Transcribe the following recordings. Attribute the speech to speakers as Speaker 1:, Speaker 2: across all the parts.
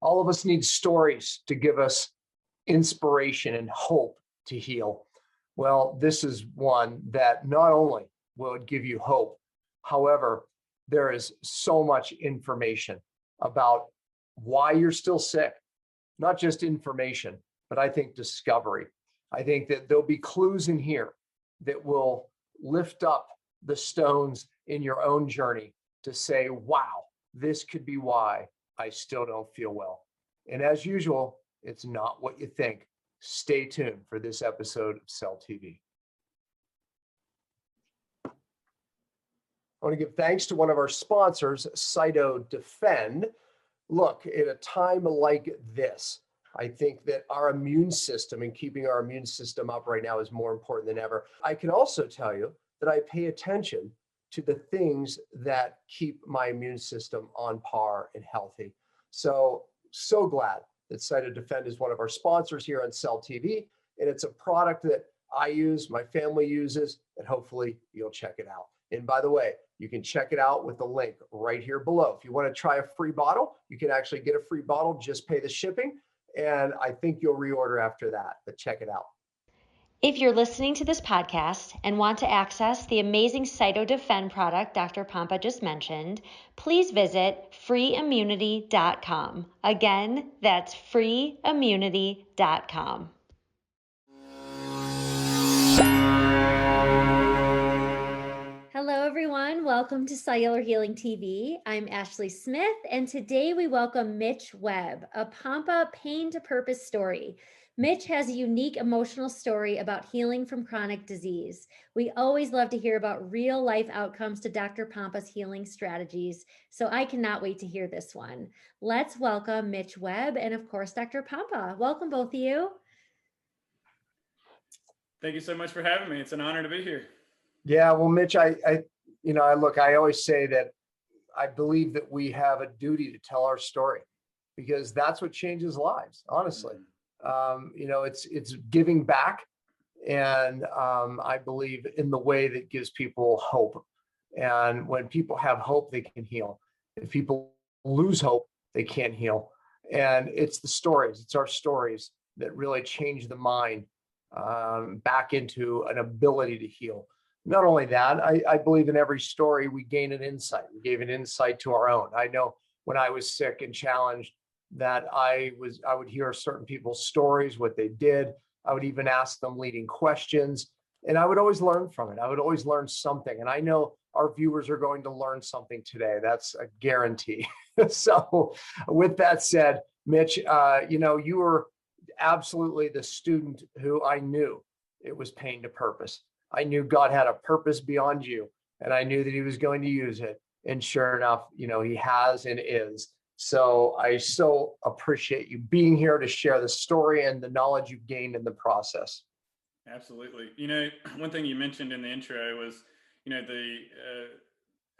Speaker 1: All of us need stories to give us inspiration and hope to heal. Well, this is one that not only will it give you hope, however, there is so much information about why you're still sick, not just information, but I think discovery. I think that there'll be clues in here that will lift up the stones in your own journey to say, wow, this could be why I still don't feel well. And as usual, it's not what you think. Stay tuned for this episode of Cell TV. I want to give thanks to one of our sponsors, CytoDefend. Look, at a time like this, I think that our immune system and keeping our immune system up right now is more important than ever. I can also tell you that I pay attention to the things that keep my immune system on par and healthy. So glad that CytoDefend is one of our sponsors here on Cell TV. And it's a product that I use, my family uses, and hopefully you'll check it out. And by the way, you can check it out with the link right here below. If you want to try a free bottle, you can actually get a free bottle, just pay the shipping. And I think you'll reorder after that, but check it out.
Speaker 2: If you're listening to this podcast and want to access the amazing CytoDefend product Dr. Pompa just mentioned, please visit freeimmunity.com. Again, that's freeimmunity.com. Hello, everyone. Welcome to Cellular Healing TV. I'm Ashley Smith, and today we welcome Mitch Webb, a Pompa Pain to Purpose story. Mitch has a unique emotional story about healing from chronic disease. We always love to hear about real life outcomes to Dr. Pompa's healing strategies, so I cannot wait to hear this one. Let's welcome Mitch Webb and, of course, Dr. Pompa. Welcome, both of you.
Speaker 3: Thank you so much for having me. It's an honor to be here.
Speaker 1: Yeah, well, Mitch, I always say that I believe that we have a duty to tell our story because that's what changes lives, honestly. It's giving back. And I believe in the way that gives people hope. And when people have hope, they can heal. If people lose hope, they can't heal. And it's the stories, it's our stories that really change the mind back into an ability to heal. Not only that, I believe in every story we gain an insight. We gave an insight to our own. I know when I was sick and challenged that I would hear certain people's stories, what they did. I would even ask them leading questions, and I would always learn from it. I would always learn something. And I know our viewers are going to learn something today. That's a guarantee. So with that said, Mitch, you were absolutely the student who I knew it was pain to purpose. I knew God had a purpose beyond you, and I knew that he was going to use it. And sure enough, he has and is. So I so appreciate you being here to share the story and the knowledge you've gained in the process.
Speaker 3: Absolutely. One thing you mentioned in the intro was, the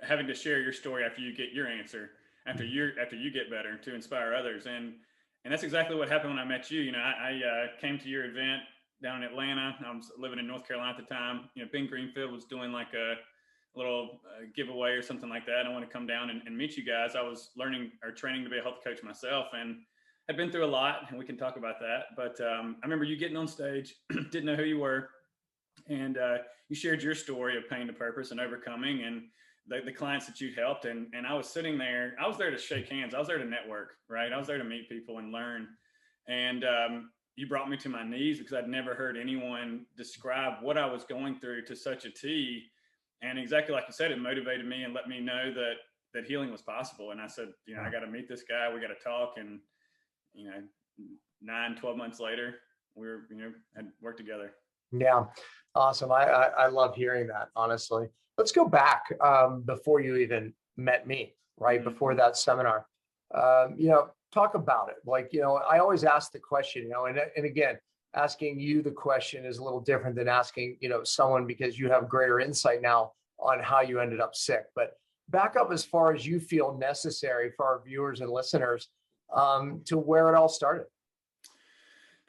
Speaker 3: having to share your story after you get your answer, after you get better to inspire others. And that's exactly what happened when I met you. I came to your event down in Atlanta. I was living in North Carolina at the time. Ben Greenfield was doing like a little giveaway or something like that. I want to come down and meet you guys. I was learning or training to be a health coach myself and had been through a lot, and we can talk about that. But I remember you getting on stage, didn't know who you were, and you shared your story of pain to purpose and overcoming and the clients that you helped. And I was sitting there, I was there to shake hands. I was there to network, right? I was there to meet people and learn. And you brought me to my knees because I'd never heard anyone describe what I was going through to such a T. And exactly like you said, it motivated me and let me know that healing was possible. And I said, I got to meet this guy. We got to talk. And, 9-12 months later, had worked together.
Speaker 1: Yeah. Awesome. I love hearing that, honestly. Let's go back before you even met me, right? Mm-hmm. Before that seminar, talk about it. Like, I always ask the question, and again, asking you the question is a little different than asking, someone because you have greater insight now on how you ended up sick. But back up as far as you feel necessary for our viewers and listeners to where it all started.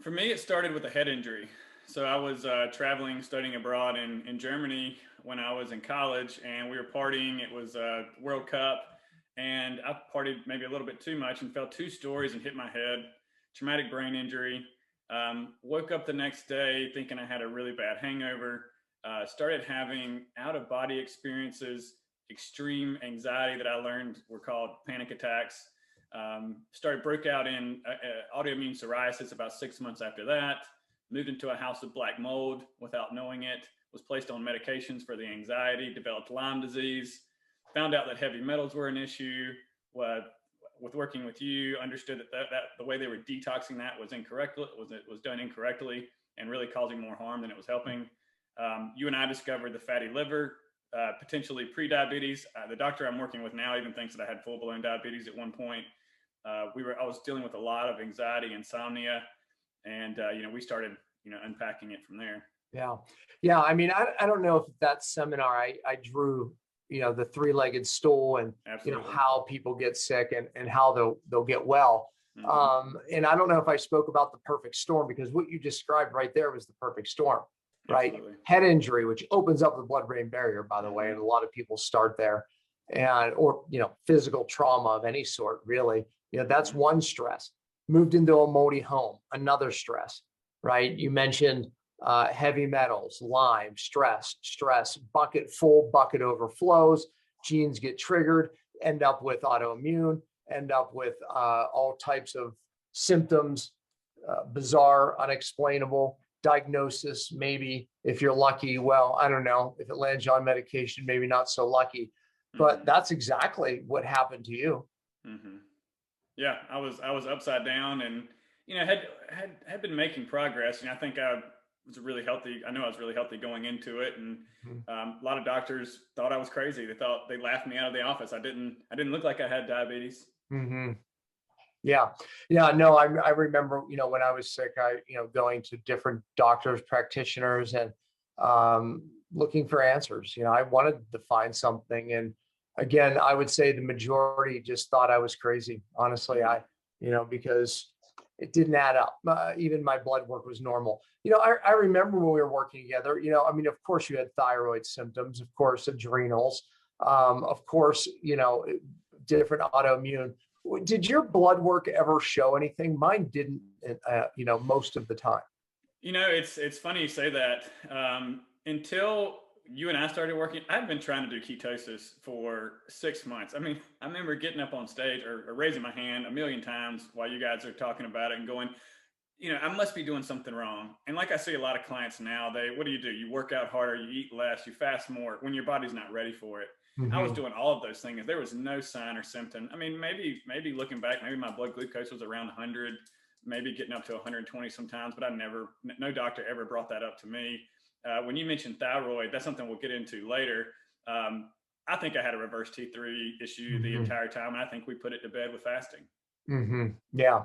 Speaker 3: For me, it started with a head injury. So I was traveling, studying abroad in Germany when I was in college, and we were partying. It was a World Cup, and I partied maybe a little bit too much and fell 2 stories and hit my head, traumatic brain injury. Woke up the next day thinking I had a really bad hangover, started having out-of-body experiences, extreme anxiety that I learned were called panic attacks. Broke out in autoimmune psoriasis about 6 months after that, moved into a house of black mold without knowing it, was placed on medications for the anxiety, developed Lyme disease, found out that heavy metals were an issue. With working with you, understood that the way they were detoxing that was incorrect, was done incorrectly and really causing more harm than it was helping. You and I discovered the fatty liver, potentially pre-diabetes. The doctor I'm working with now even thinks that I had full-blown diabetes at one point. I was dealing with a lot of anxiety, insomnia, and we started unpacking it from there.
Speaker 1: Yeah. I mean, I don't know if that seminar I drew, the 3-legged stool and,
Speaker 3: Absolutely.
Speaker 1: how people get sick and how they'll get well.
Speaker 3: Mm-hmm.
Speaker 1: And I don't know if I spoke about the perfect storm, because what you described right there was the perfect storm, right?
Speaker 3: Absolutely.
Speaker 1: Head injury, which opens up the blood-brain barrier, by the way, and a lot of people start there, or physical trauma of any sort, really. That's one stress. Moved into a moldy home, another stress, right? You mentioned heavy metals, Lyme, stress, bucket full, bucket overflows, genes get triggered, end up with autoimmune, end up with all types of symptoms, bizarre, unexplainable diagnosis. Maybe if you're lucky, well, I don't know, if it lands you on medication, maybe not so lucky, but that's exactly what happened to you.
Speaker 3: Mm-hmm. Yeah, I was upside down, and had been making progress. I think I was really healthy. I know I was really healthy going into it, and a lot of doctors thought I was crazy. They laughed me out of the office. I didn't look like I had diabetes.
Speaker 1: Mm-hmm. Yeah. No, I remember, when I was sick, going to different doctors, practitioners, and looking for answers. I wanted to find something, and again, I would say the majority just thought I was crazy. Honestly, because it didn't add up. Even my blood work was normal. I remember when we were working together, of course you had thyroid symptoms, of course, adrenals, of course, different autoimmune. Did your blood work ever show anything? Mine didn't, most of the time.
Speaker 3: It's funny you say that. Until you and I started working, I've been trying to do ketosis for 6 months. I mean, I remember getting up on stage or raising my hand a million times while you guys are talking about it and going, I must be doing something wrong. And like I see a lot of clients now, what do? You work out harder, you eat less, you fast more when your body's not ready for it. Mm-hmm. I was doing all of those things. There was no sign or symptom. I mean, maybe looking back, maybe my blood glucose was around 100, maybe getting up to 120 sometimes, but no doctor ever brought that up to me. When you mentioned thyroid, that's something we'll get into later. I think I had a reverse T3 issue the entire time, and I think we put it to bed with fasting.
Speaker 1: Mm-hmm. Yeah.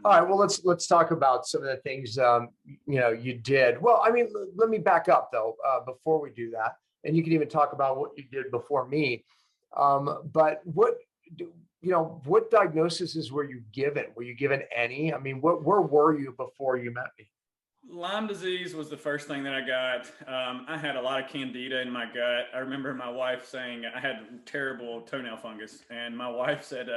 Speaker 1: All right. Well, let's talk about some of the things you did. Well, I mean, let me back up though before we do that, and you can even talk about what you did before me. But what diagnoses were you given? Were you given any? I mean, where were you before you met me?
Speaker 3: Lyme disease was the first thing that I got. I had a lot of candida in my gut. I remember my wife saying I had terrible toenail fungus, and my wife said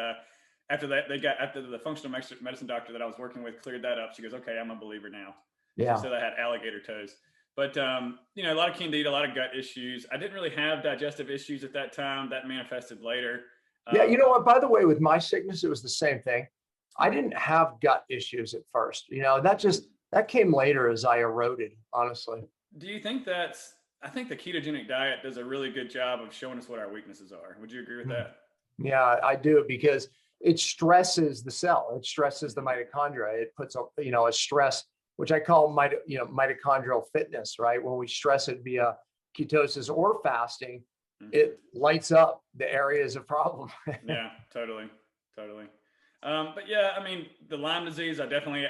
Speaker 3: after the functional medicine doctor that I was working with cleared that up, she goes, "Okay, I'm a believer now."
Speaker 1: Yeah.
Speaker 3: She said I had alligator toes, but a lot of candida, a lot of gut issues. I didn't really have digestive issues at that time. That manifested later.
Speaker 1: Yeah, you know what? By the way, with my sickness, it was the same thing. I didn't have gut issues at first. That came later as I eroded, honestly.
Speaker 3: Do you think I think the ketogenic diet does a really good job of showing us what our weaknesses are. Would you agree with that?
Speaker 1: Yeah, I do, because it stresses the cell. It stresses the mitochondria. It puts a stress, which I call mitochondrial fitness, right? When we stress it via ketosis or fasting, it lights up the areas of problem.
Speaker 3: Yeah, totally. But yeah, I mean, the Lyme disease, I definitely,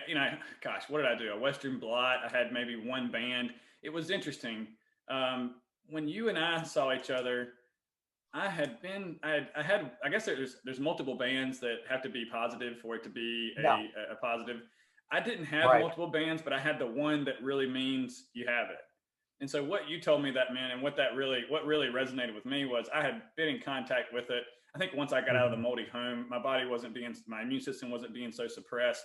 Speaker 3: what did I do? A Western blot. I had maybe one band. It was interesting. When you and I saw each other, I guess there's multiple bands that have to be positive for it to be a positive. I didn't have multiple bands, but I had the one that really means you have it. And so what you told me that meant, and what really resonated with me was I had been in contact with it. I think once I got out of the moldy home, my immune system wasn't being so suppressed,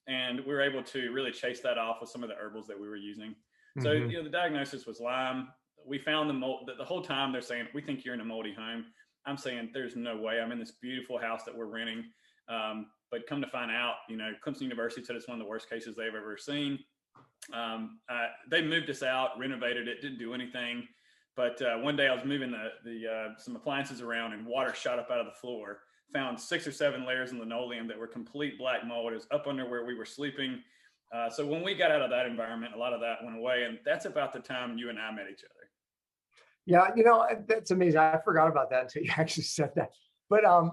Speaker 3: and we were able to really chase that off with some of the herbals that we were using. So, the diagnosis was Lyme. We found the mold. The whole time they're saying, we think you're in a moldy home. I'm saying, there's no way. I'm in this beautiful house that we're renting. But come to find out, Clemson University said it's one of the worst cases they've ever seen. They moved us out, renovated it, didn't do anything. But one day I was moving some appliances around, and water shot up out of the floor. Found 6 or 7 layers of linoleum that were complete black mold. It was up under where we were sleeping. So when we got out of that environment, a lot of that went away. And that's about the time you and I met each other.
Speaker 1: Yeah, that's amazing. I forgot about that until you actually said that. But of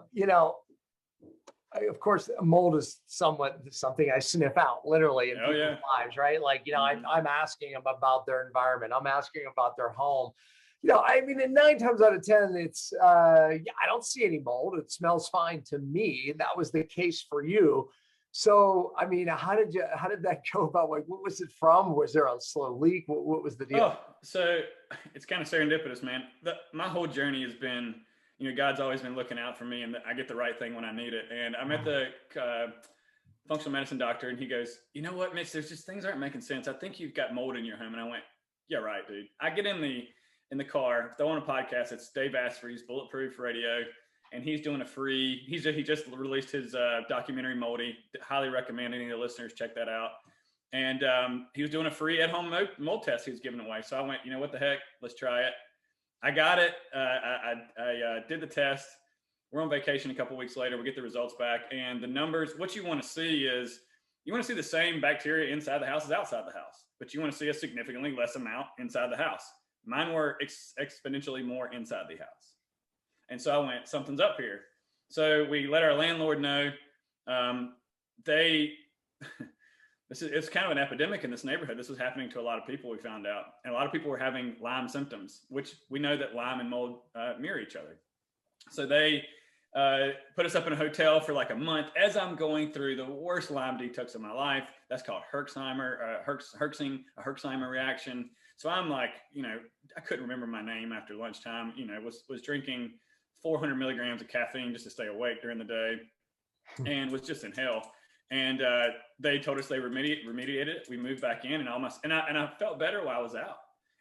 Speaker 1: course, mold is somewhat something I sniff out literally in people's lives, right? Like, I'm asking them about their environment. I'm asking about their home. And 9 times out of 10, it's, I don't see any mold. It smells fine to me. That was the case for you. So, how did that go about? Like, what was it from? Was there a slow leak? What was the deal?
Speaker 3: Oh, so it's kind of serendipitous, man. My whole journey has been, God's always been looking out for me, and I get the right thing when I need it. And I met the functional medicine doctor, and he goes, "You know what, Mitch, there's just things aren't making sense. I think you've got mold in your home." And I went, "Yeah, right, dude." I get in the car, throw on a podcast. It's Dave Asprey's Bulletproof Radio. And he's doing he just released his documentary Moldy. Highly recommend any of the listeners check that out. And he was doing a free at-home mold test he was giving away. So I went, what the heck? Let's try it. I got it. I did the test. We're on vacation a couple of weeks later. We get the results back. And the numbers, what you want to see is, you want to see the same bacteria inside the house as outside the house. But you want to see a significantly less amount inside the house. Mine were exponentially more inside the house. And so I went, something's up here. So we let our landlord know. It's kind of an epidemic in this neighborhood. This was happening to a lot of people, we found out. And a lot of people were having Lyme symptoms, which we know that Lyme and mold mirror each other. So they put us up in a hotel for like a month as I'm going through the worst Lyme detox of my life. That's called Herxing, a Herxheimer reaction. So I'm like, I couldn't remember my name after lunchtime, was drinking 400 milligrams of caffeine just to stay awake during the day, and was just in hell. And they told us they remediated it. We moved back in, and I felt better while I was out.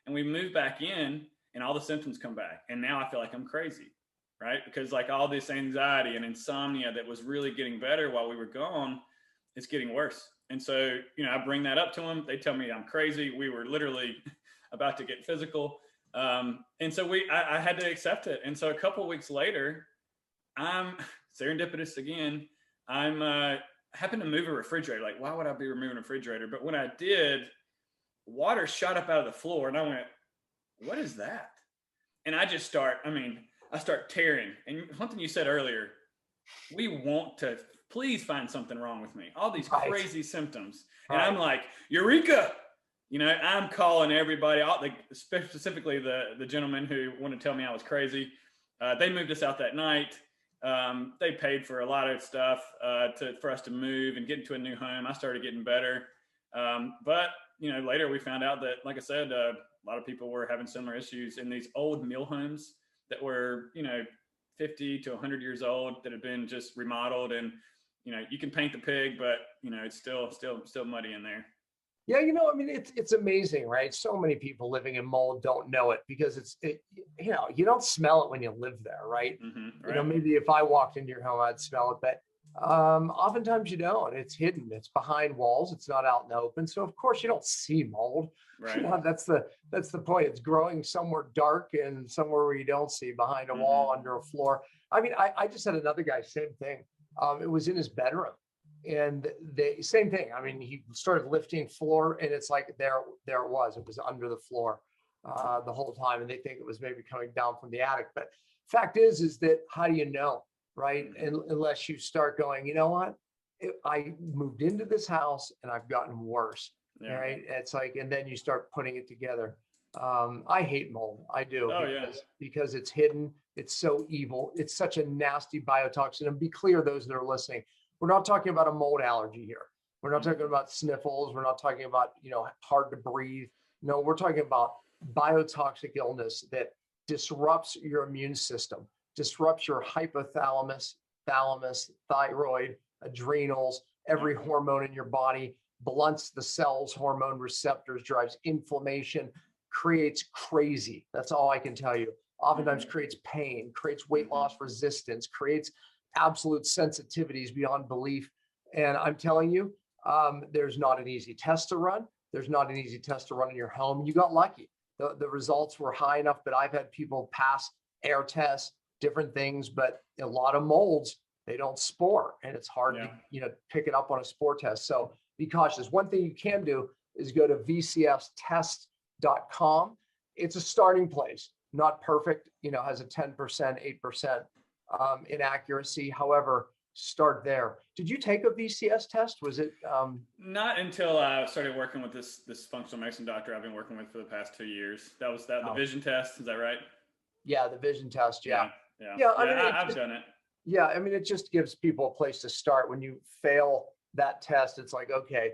Speaker 3: And we moved back in, and all the symptoms come back. And now I feel like I'm crazy, right? Because like all this anxiety and insomnia that was really getting better while we were gone, it's getting worse. And so, I bring that up to them. They tell me I'm crazy. We were literally about to get physical. And so I had to accept it. And so a couple of weeks later, I'm serendipitous again. I happened to move a refrigerator. Like, why would I be removing a refrigerator? But when I did, water shot up out of the floor, and I went, what is that? And I start tearing. And something you said earlier, we want to please find something wrong with me. All these crazy symptoms. And I'm like, Eureka! I'm calling everybody, specifically the gentleman who wanted to tell me I was crazy. They moved us out that night. They paid for a lot of stuff for us to move and get into a new home. I started getting better. But later we found out that, like I said, a lot of people were having similar issues in these old mill homes that were, 50 to 100 years old, that had been just remodeled. And, you can paint the pig, but, it's still muddy in there.
Speaker 1: Yeah, it's amazing, right? So many people living in mold don't know it because you don't smell it when you live there, right?
Speaker 3: Right.
Speaker 1: Maybe if I walked into your home, I'd smell it, but oftentimes you don't. It's hidden. It's behind walls. It's not out in the open. So of course you don't see mold.
Speaker 3: Right.
Speaker 1: That's the point. It's growing somewhere dark and somewhere where you don't see, behind a wall, under a floor. I just had another guy, same thing. It was in his bedroom. And the same thing. He started lifting floor, and it's like there it was. It was under the floor the whole time, and they think it was maybe coming down from the attic. But fact is that how do you know, right? And unless you start going, you know what? I moved into this house, and I've gotten worse.
Speaker 3: Yeah.
Speaker 1: Right? It's like, and then you start putting it together. I hate mold. I do. Because it's hidden. It's so evil. It's such a nasty biotoxin. And be clear, those that are listening. We're not talking about a mold allergy here. We're not talking about sniffles. We're not talking about, hard to breathe. No, we're talking about biotoxic illness that disrupts your immune system disrupts your hypothalamus, thalamus, thyroid, adrenals, every hormone in your body, blunts the cell's hormone receptors, drives inflammation, creates crazy. That's all I can tell you. Oftentimes creates pain, creates weight loss resistance, creates absolute sensitivities beyond belief. And I'm telling you, there's not an easy test to run. There's not an easy test to run in your home. You got lucky. The results were high enough, but I've had people pass air tests, different things, but a lot of molds, they don't spore, and it's hard to, pick it up on a spore test. So be cautious. One thing you can do is go to vcstest.com. It's a starting place, not perfect, has a 10%, 8% inaccuracy. However, start there. Did you take a VCS test? Was it?
Speaker 3: Not until I started working with this functional medicine doctor I've been working with for the past 2 years. That was the vision test. Is that right?
Speaker 1: Yeah, the vision test. Yeah.
Speaker 3: I've done it.
Speaker 1: Yeah, I mean, it just gives people a place to start. When you fail that test, it's like, okay,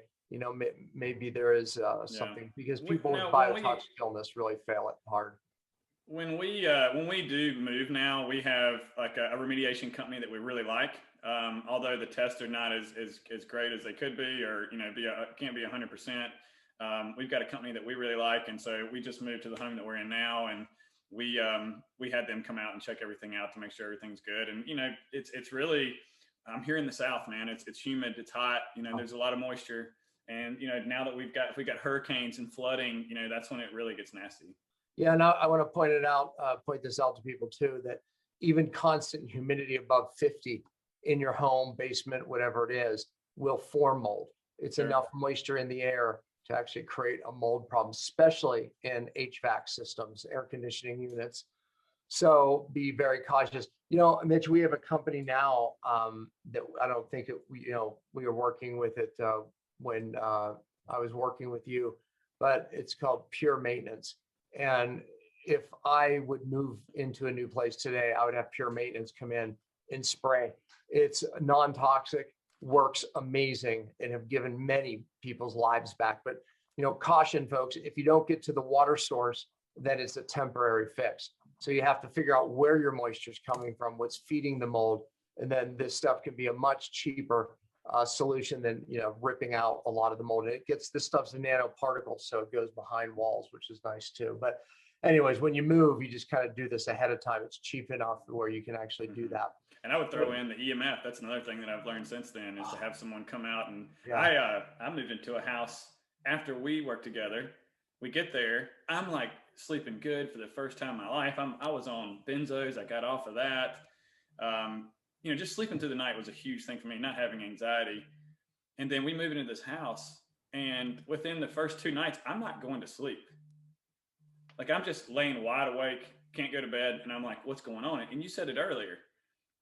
Speaker 1: maybe there is something, because people with biotoxic illness really fail it hard.
Speaker 3: When we do move now, we have like a remediation company that we really like. Although the tests are not as great as they could be, or can't be 100%. We've got a company that we really like, and so we just moved to the home that we're in now, and we had them come out and check everything out to make sure everything's good. And it's really, I'm here in the South, man. It's humid, it's hot. There's a lot of moisture, and now that we've got hurricanes and flooding, that's when it really gets nasty.
Speaker 1: Yeah, and I want to point this out to people too, that even constant humidity above 50 in your home, basement, whatever it is, will form mold. It's enough moisture in the air to actually create a mold problem, especially in HVAC systems, air conditioning units. So be very cautious. Mitch, we have a company now that I don't think we were working with it when I was working with you, but it's called Pure Maintenance. And if I would move into a new place today, I would have Pure Maintenance come in and spray. It's non-toxic, works amazing, and have given many people's lives back. But, caution, folks, if you don't get to the water source, then it's a temporary fix. So you have to figure out where your moisture is coming from, what's feeding the mold. And then this stuff can be a much cheaper solution than, ripping out a lot of the mold. And this stuff's a nanoparticle, so it goes behind walls, which is nice too. But anyways, when you move, you just kind of do this ahead of time. It's cheap enough where you can actually do that.
Speaker 3: And I would throw in the EMF. That's another thing that I've learned since then, is to have someone come out. And I moved into a house after we worked together. We get there, I'm like sleeping good for the first time in my life. I was on benzos. I got off of that. Just sleeping through the night was a huge thing for me, not having anxiety. And then we move into this house, and within the first 2 nights, I'm not going to sleep. Like, I'm just laying wide awake, can't go to bed. And I'm like, what's going on? And you said it earlier.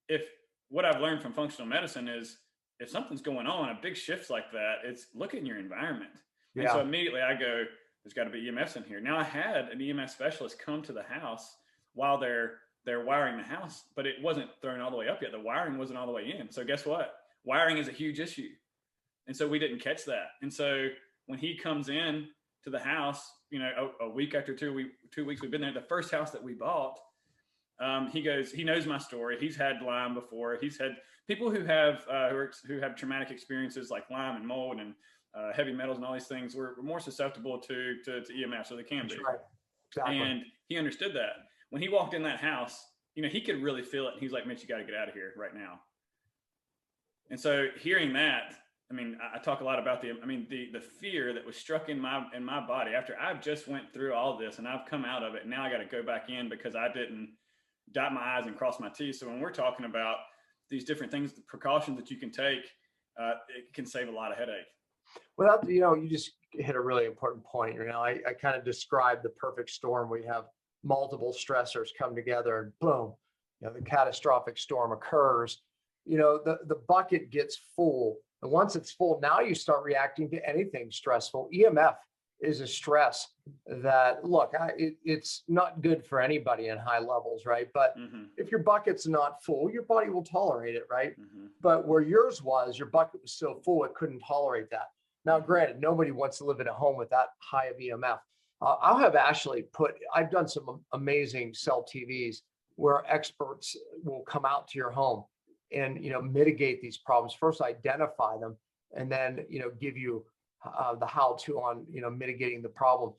Speaker 3: If what I've learned from functional medicine is, if something's going on, a big shift like that, it's look at your environment. And so immediately I go, there's got to be EMFs in here. Now, I had an EMF specialist come to the house while they're wiring the house, but it wasn't thrown all the way up yet. The wiring wasn't all the way in. So guess what? Wiring is a huge issue. And so we didn't catch that. And so when he comes in to the house, a week after 2 weeks we've been there, the first house that we bought, he goes, he knows my story. He's had Lyme before. He's had people who have traumatic experiences like Lyme and mold and heavy metals and all these things. We're more susceptible to EMF, so they can be.
Speaker 1: Right. Exactly.
Speaker 3: And he understood that. When he walked in that house, he could really feel it. And he's like, Mitch, you got to get out of here right now. And so hearing that, I talk a lot about the fear that was struck in my body after I've just went through all this and I've come out of it. And now I got to go back in because I didn't dot my I's and cross my T's. So when we're talking about these different things, the precautions that you can take, it can save a lot of headache.
Speaker 1: Well, you just hit a really important point. I kind of described the perfect storm where you have multiple stressors come together and boom, the catastrophic storm occurs. The bucket gets full. And once it's full, now you start reacting to anything stressful. EMF is a stress that, look, it's not good for anybody in high levels, right? But if your bucket's not full, your body will tolerate it, right? But where yours was, your bucket was so full, it couldn't tolerate that. Now, granted, nobody wants to live in a home with that high of EMF. I'll have Ashley I've done some amazing cell TVs where experts will come out to your home and, mitigate these problems. First, identify them, and then, give you the how-to on, mitigating the problem.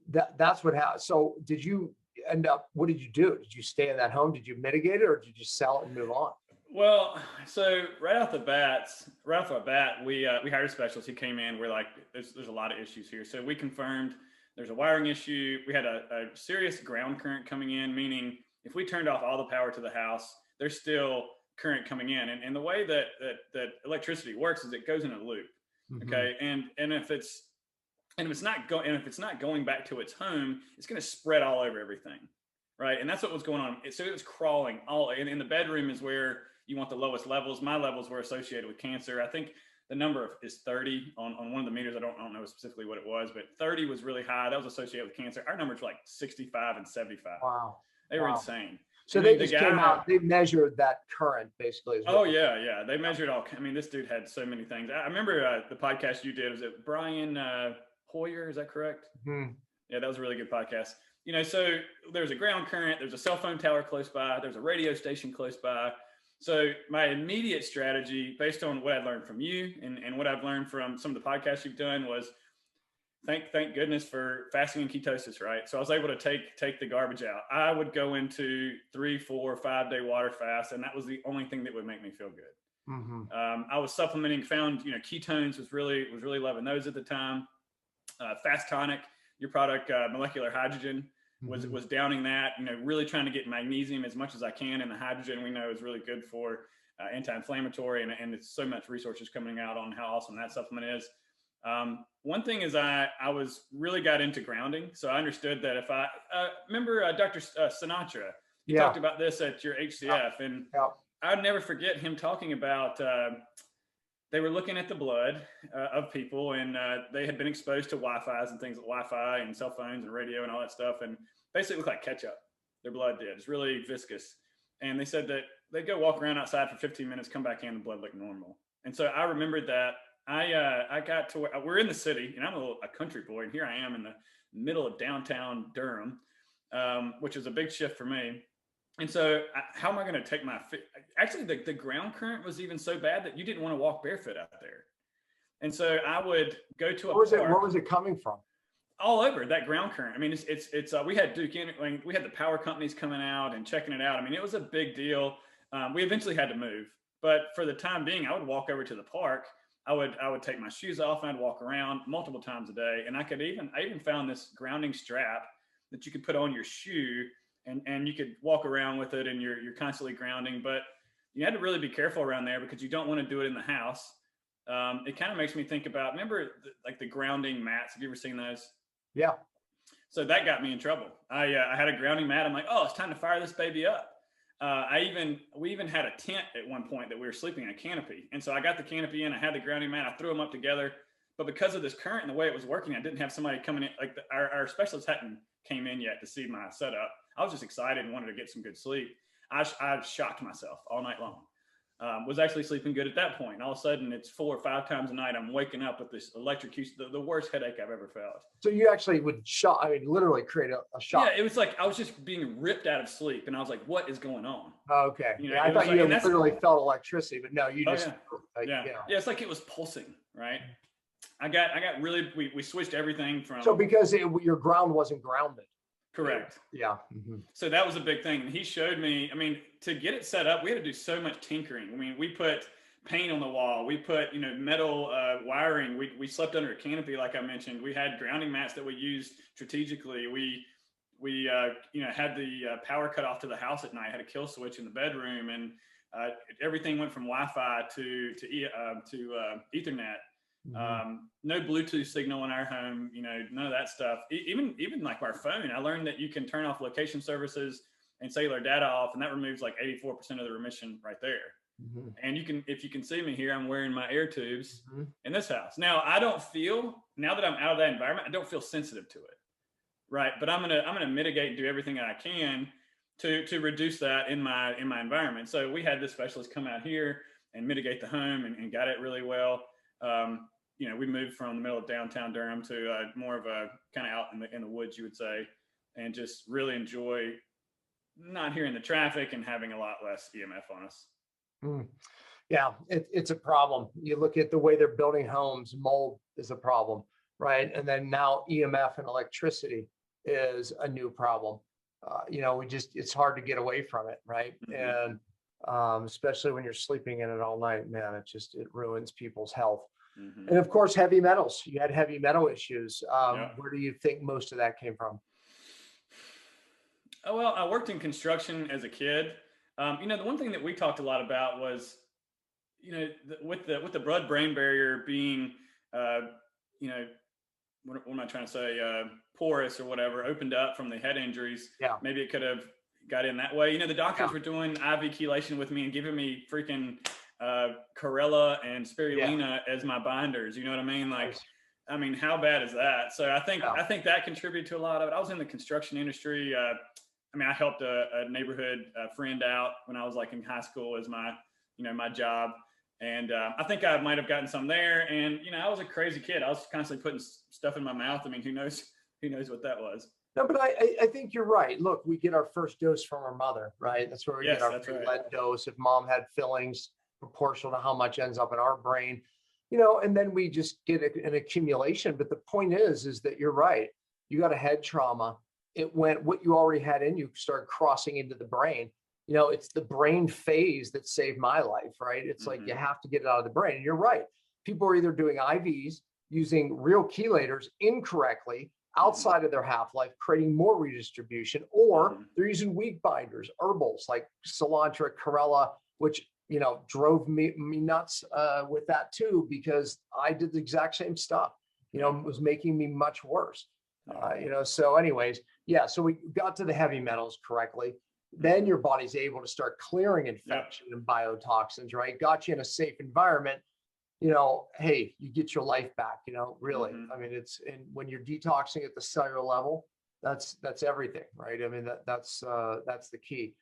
Speaker 1: That's what happened. So did you what did you do? Did you stay in that home? Did you mitigate it, or did you sell it and move on?
Speaker 3: Well, so right off the bat, we hired a specialist. He came in. We're like, there's a lot of issues here. So we confirmed there's a wiring issue. We had a serious ground current coming in, meaning if we turned off all the power to the house, there's still current coming in. And the way that electricity works is it goes in a loop. Okay. And if it's not going back to its home, it's going to spread all over everything. Right. And that's what was going on. So it was crawling all in the bedroom is where you want the lowest levels. My levels were associated with cancer. I think the number is 30 on one of the meters. I don't know specifically what it was, but 30 was really high. That was associated with cancer. Our numbers were like 65 and 75.
Speaker 1: Wow.
Speaker 3: They were insane.
Speaker 1: So they just came out, they measured that current basically.
Speaker 3: Oh yeah. They measured all. I mean, this dude had so many things. I remember the podcast you did. Was it Brian Hoyer? Is that correct? Mm-hmm. Yeah, that was a really good podcast. So there's a ground current, there's a cell phone tower close by, there's a radio station close by. So my immediate strategy, based on what I learned from you and what I've learned from some of the podcasts you've done, was thank goodness for fasting and ketosis, right? So I was able to take the garbage out. I would go into 3, 4, 5 day water fast, and that was the only thing that would make me feel good. Mm-hmm. I was supplementing, found ketones was really loving those at the time. Fast Tonic, your product, molecular hydrogen, was downing that, really trying to get magnesium as much as I can. And the hydrogen we know is really good for anti-inflammatory, and it's so much resources coming out on how awesome that supplement is. One thing is I was really got into grounding. So I understood that if I remember Dr. Sinatra, he talked about this at your HCF, and I'd never forget him talking about, they were looking at the blood of people, and they had been exposed to Wi-Fi's and things like Wi-Fi and cell phones and radio and all that stuff. And basically it looked like ketchup. Their blood did. It's really viscous. And they said that they'd go walk around outside for 15 minutes, come back in, the blood looked normal. And so I remembered that. I got to where we're in the city, and I'm a country boy, and here I am in the middle of downtown Durham, which is a big shift for me. And so how am I going to take actually the ground current was even so bad that you didn't want to walk barefoot out there. And so I would go to
Speaker 1: where was it coming from?
Speaker 3: All over that ground current. I mean, it's we had we had the power companies coming out and checking it out. I mean, it was a big deal. We eventually had to move, but for the time being, I would walk over to the park. I would take my shoes off and I'd walk around multiple times a day. And I even found this grounding strap that you could put on your shoe, and you could walk around with it, and you're constantly grounding. But you had to really be careful around there because you don't want to do it in the house. It kind of makes me think about, remember the grounding mats? Have you ever seen those?
Speaker 1: Yeah.
Speaker 3: So that got me in trouble. I had a grounding mat. I'm like, oh, it's time to fire this baby up. We even had a tent at one point that we were sleeping in, a canopy. And so I got the canopy in, I had the grounding mat, I threw them up together. But because of this current and the way it was working, I didn't have somebody coming in. Like our specialist hadn't came in yet to see my setup. I was just excited and wanted to get some good sleep. I shocked myself all night long. Was actually sleeping good at that point. And all of a sudden it's 4 or 5 times a night I'm waking up with this electrocution, the worst headache I've ever felt.
Speaker 1: So you actually would literally create a shock.
Speaker 3: Yeah, it was like I was just being ripped out of sleep, and I was like, what is going on?
Speaker 1: Okay. I thought you literally felt electricity, but no, you just
Speaker 3: it's like it was pulsing, right? I got really, we switched everything from.
Speaker 1: So because your ground wasn't grounded.
Speaker 3: Correct.
Speaker 1: Yeah.
Speaker 3: So that was a big thing. And he showed me, to get it set up, we had to do so much tinkering. We put paint on the wall. We put, metal wiring. We slept under a canopy, like I mentioned. We had grounding mats that we used strategically. We had the power cut off to the house at night, had a kill switch in the bedroom, and everything went from Wi-Fi to Ethernet. No Bluetooth signal in our home, none of that stuff. Even like our phone, I learned that you can turn off location services and cellular data off, and that removes like 84% of the remission right there. And if you can see me here, I'm wearing my air tubes in this house. Now now that I'm out of that environment, I don't feel sensitive to it. Right. But I'm gonna mitigate and do everything that I can to reduce that in my environment. So we had this specialist come out here and mitigate the home and got it really well. We moved from the middle of downtown Durham to more of a kind of out in the woods, you would say, and just really enjoy not hearing the traffic and having a lot less EMF on us.
Speaker 1: Mm. Yeah, it's a problem. You look at the way they're building homes, mold is a problem, right? And then now EMF and electricity is a new problem. It's hard to get away from it, right?
Speaker 3: Mm-hmm.
Speaker 1: And especially when you're sleeping in it all night, man, it ruins people's health.
Speaker 3: Mm-hmm.
Speaker 1: And of course, heavy metals. You had heavy metal issues.
Speaker 3: Yeah.
Speaker 1: Where do you think most of that came from?
Speaker 3: Oh, well, I worked in construction as a kid. The one thing that we talked a lot about was, with the blood-brain barrier being, what am I trying to say, porous or whatever, opened up from the head injuries.
Speaker 1: Yeah.
Speaker 3: Maybe it could have got in that way. The doctors were doing IV chelation with me and giving me freaking Corella and Spirulina as my binders. You know what I mean? Like, I mean, how bad is that? So I think that contributed to a lot of it. I was in the construction industry. I helped a neighborhood friend out when I was like in high school as my job. And I think I might've gotten some there. And, I was a crazy kid. I was constantly putting stuff in my mouth. I mean, who knows what that was.
Speaker 1: No, but I think you're right. Look, we get our first dose from our mother, right? That's where we get our lead dose. If mom had fillings proportional to how much ends up in our brain, and then we just get an accumulation. But the point is that you're right. You got a head trauma. It went, what you already had in you started crossing into the brain. It's the brain phase that saved my life, right? It's like you have to get it out of the brain. And you're right. People are either doing IVs, using real chelators incorrectly outside of their half-life, creating more redistribution, or they're using weak binders, herbals like cilantro, Corella, which, drove me nuts with that too, because I did the exact same stuff, it was making me much worse. So anyways, so we got to the heavy metals correctly. Then your body's able to start clearing infection and biotoxins, right? Got you in a safe environment, hey, you get your life back, really. I mean, and when you're detoxing at the cellular level, that's everything, right? I mean, that's the key.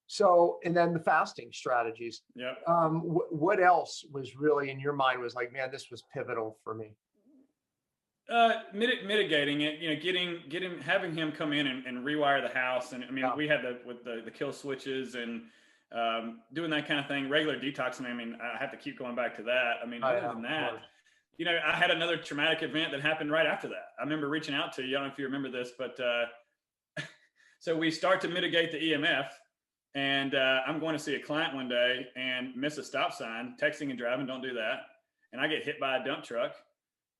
Speaker 1: So, and then the fasting strategies.
Speaker 3: Yeah.
Speaker 1: What else was really in your mind was like, man, this was pivotal for me?
Speaker 3: Mitigating it, having him come in and rewire the house. And I mean, we had the kill switches and doing that kind of thing, regular detoxing. I mean, I have to keep going back to that. I mean, other than that, I had another traumatic event that happened right after that. I remember reaching out to you. I don't know if you remember this, but so we start to mitigate the EMF, and I'm going to see a client one day and miss a stop sign, texting and driving, don't do that. And I get hit by a dump truck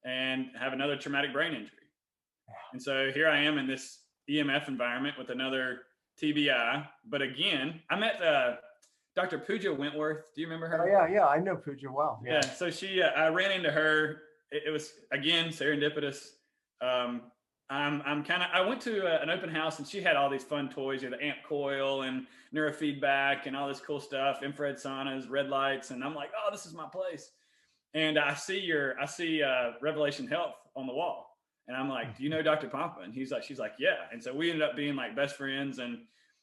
Speaker 3: and have another traumatic brain injury. And so here I am in this EMF environment with another TBI. But again, I met Dr. Pooja Wentworth. Do you remember her?
Speaker 1: Oh, yeah. I know Pooja well.
Speaker 3: Yeah. So I ran into her. It was, again, serendipitous. I went to an open house and she had all these fun toys, the amp coil and neurofeedback and all this cool stuff, infrared saunas, red lights. And I'm like, oh, this is my place. And I see Revelation Health on the wall. And I'm like, do you know Dr. Pompa? And she's like, yeah. And so we ended up being like best friends, and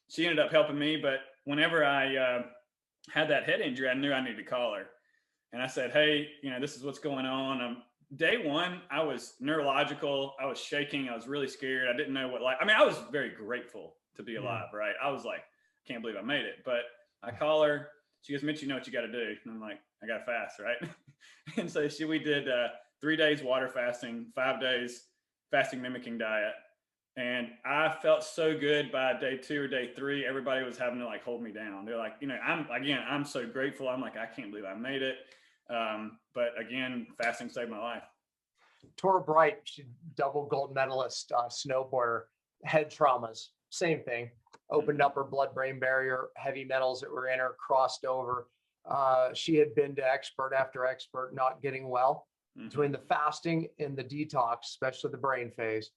Speaker 3: she ended up helping me. But whenever I had that head injury, I knew I needed to call her. And I said, hey, this is what's going on. Day one, I was neurological. I was shaking. I was really scared. I didn't know I was very grateful to be alive, right? I was like, can't believe I made it. But I call her. She goes, Mitch, you know what you got to do. And I'm like, I got to fast, right? And so we did 3 days water fasting, 5 days fasting mimicking diet. And I felt so good by day 2 or day 3. Everybody was having to like hold me down. They're like, I'm so grateful. I'm like, I can't believe I made it. But again, fasting saved my life.
Speaker 1: Tora Bright, double gold medalist, snowboarder, head traumas, same thing. Opened up her blood-brain barrier, heavy metals that were in her crossed over. She had been to expert after expert, not getting well. Between the fasting and the detox, especially the brain phase,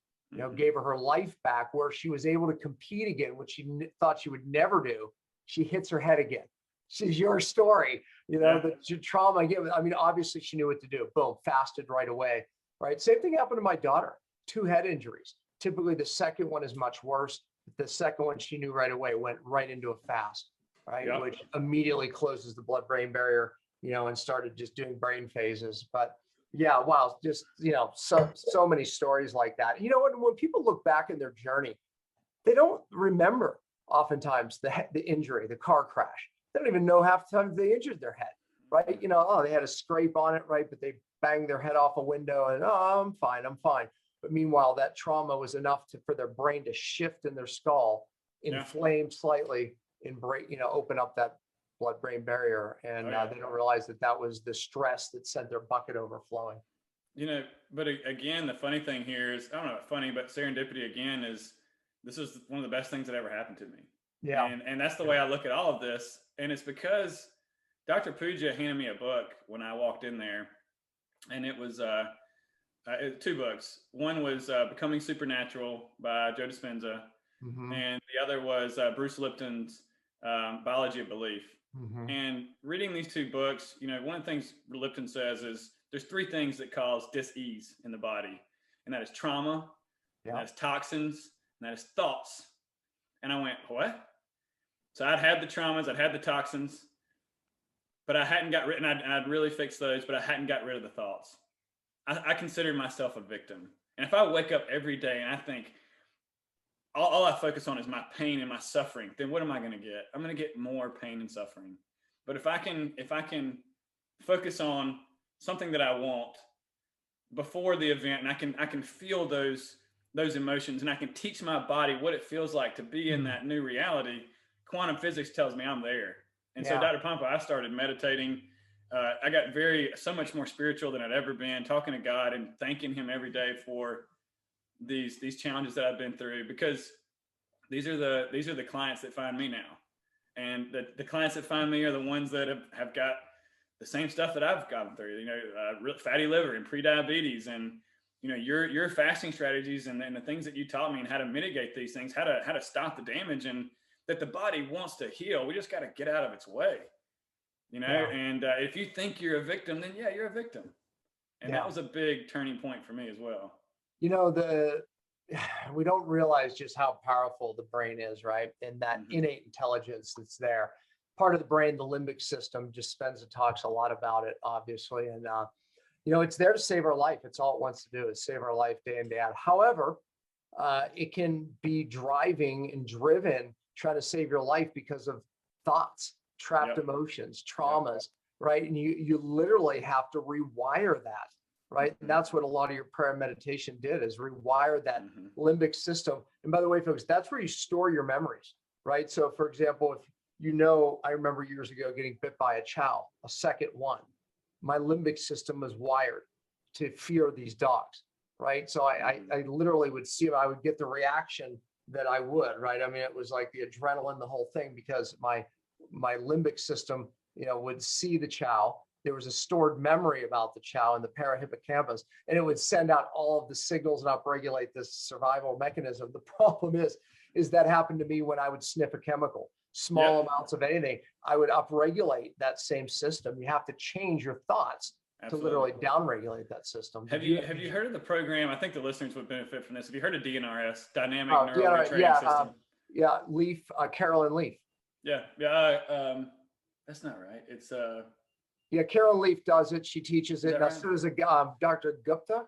Speaker 1: gave her life back, where she was able to compete again, which she thought she would never do. She hits her head again. She's your story, the trauma again. I mean, obviously she knew what to do. Boom, fasted right away, right? Same thing happened to my daughter, 2 head injuries. Typically the second one is much worse. The second one, she knew right away, went right into a fast, right? Yep. Which immediately closes the blood-brain barrier, and started just doing brain phases. But yeah, wow, just, so many stories like that. When people look back in their journey, they don't remember oftentimes the injury, the car crash. They don't even know half the time they injured their head, right? You know, oh, they had a scrape on it, right? But they banged their head off a window and, oh, I'm fine, I'm fine. But meanwhile, that trauma was enough for their brain to shift in their skull, inflame slightly, and break, you know, open up that blood-brain barrier. And they don't realize that was the stress that sent their bucket overflowing.
Speaker 3: You know, but again, the funny thing here is, I don't know, funny, but serendipity again is, this is one of the best things that ever happened to me. Yeah. And that's the way I look at all of this. And it's because Dr. Puja handed me a book when I walked in there, and it was 2 books. One was Becoming Supernatural by Joe Dispenza, and the other was Bruce Lipton's Biology of Belief. And reading these 2 books, you know, one of the things Lipton says is there's 3 things that cause dis-ease in the body, and that is trauma, and that is toxins, and that is thoughts. And I went, what? So I'd had the traumas, I'd had the toxins, but I hadn't got rid, and I'd really fixed those, but I hadn't got rid of the thoughts. I considered myself a victim. And if I wake up every day and I think all I focus on is my pain and my suffering, then what am I going to get? I'm going to get more pain and suffering. But if I can focus on something that I want before the event, and I can feel those emotions, and I can teach my body what it feels like to be in that new reality, quantum physics tells me I'm there. And so Dr. Pompa, I started meditating. I got so much more spiritual than I'd ever been, talking to God and thanking him every day for these challenges that I've been through, because these are the clients that find me now. And the clients that find me are the ones that have got the same stuff that I've gone through, you know, fatty liver and prediabetes, and, you know, your fasting strategies and the things that you taught me, and how to mitigate these things, how to stop the damage, and that the body wants to heal. We just got to get out of its way, you know? And if you think you're a victim, then you're a victim. And that was a big turning point for me as well. You know,
Speaker 1: we don't realize just how powerful the brain is, right? And that innate intelligence that's there. Part of the brain, the limbic system, Dispenza talks a lot about it, obviously. And, you know, it's there to save our life. It's all it wants to do is save our life day in, day out. However, it can be driving and driven, trying to save your life because of thoughts, trapped emotions, traumas, right? And you literally have to rewire that, right? And that's what a lot of your prayer and meditation did, is rewire that limbic system. And by the way, folks, that's where you store your memories, right? So for example, if you know, I remember years ago getting bit by a chow, a second one. My limbic system was wired to fear these dogs, right? So I literally would see, I would get the reaction that I would, right? I mean, it was like the adrenaline, the whole thing, because my limbic system, you know, would see the chow. There was a stored memory about the chow in the parahippocampus, and it would send out all of the signals and upregulate this survival mechanism. The problem is that happened to me when I would sniff a chemical. Small amounts of anything, I would upregulate that same system. You have to change your thoughts to literally downregulate that system.
Speaker 3: Have you heard of the program? I think the listeners would benefit from this. Have you heard of DNRS, Dynamic Neural Retraining System?
Speaker 1: Leaf, Carolyn Leaf.
Speaker 3: That's not right. It's
Speaker 1: Carolyn Leaf does it. She teaches it. Now, so does Dr. Gupta.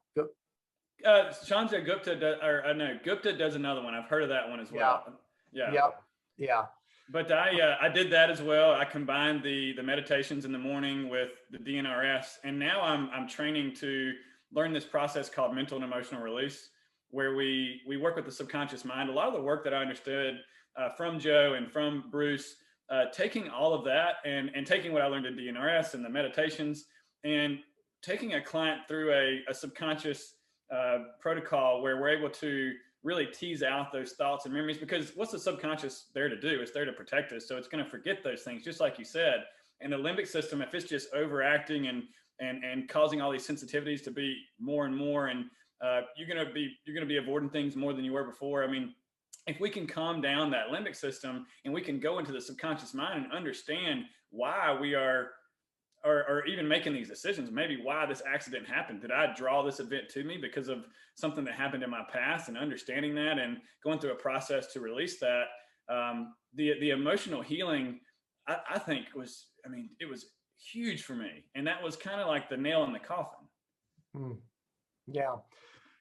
Speaker 3: Shanja Gupta Gupta does another one. I've heard of that one as well.
Speaker 1: Yeah.
Speaker 3: But I did that as well. I combined the meditations in the morning with the DNRS, and now I'm training to learn this process called mental and emotional release, where we work with the subconscious mind. A lot of the work that I understood from Joe and from Bruce, taking all of that and taking what I learned in DNRS and the meditations, and taking a client through a subconscious protocol where we're able to really tease out those thoughts and memories, because what's the subconscious there to do? It's there to protect us. So it's going to forget those things, just like you said. And the limbic system, if it's just overacting and causing all these sensitivities to be more and more, and you're going to be avoiding things more than you were before. I mean, if we can calm down that limbic system and we can go into the subconscious mind and understand why we are or even making these decisions, maybe why this accident happened. Did I draw this event to me because of something that happened in my past, and understanding that and going through a process to release that? The emotional healing, I think it was huge for me. And that was kind of like the nail in the coffin.
Speaker 1: Yeah.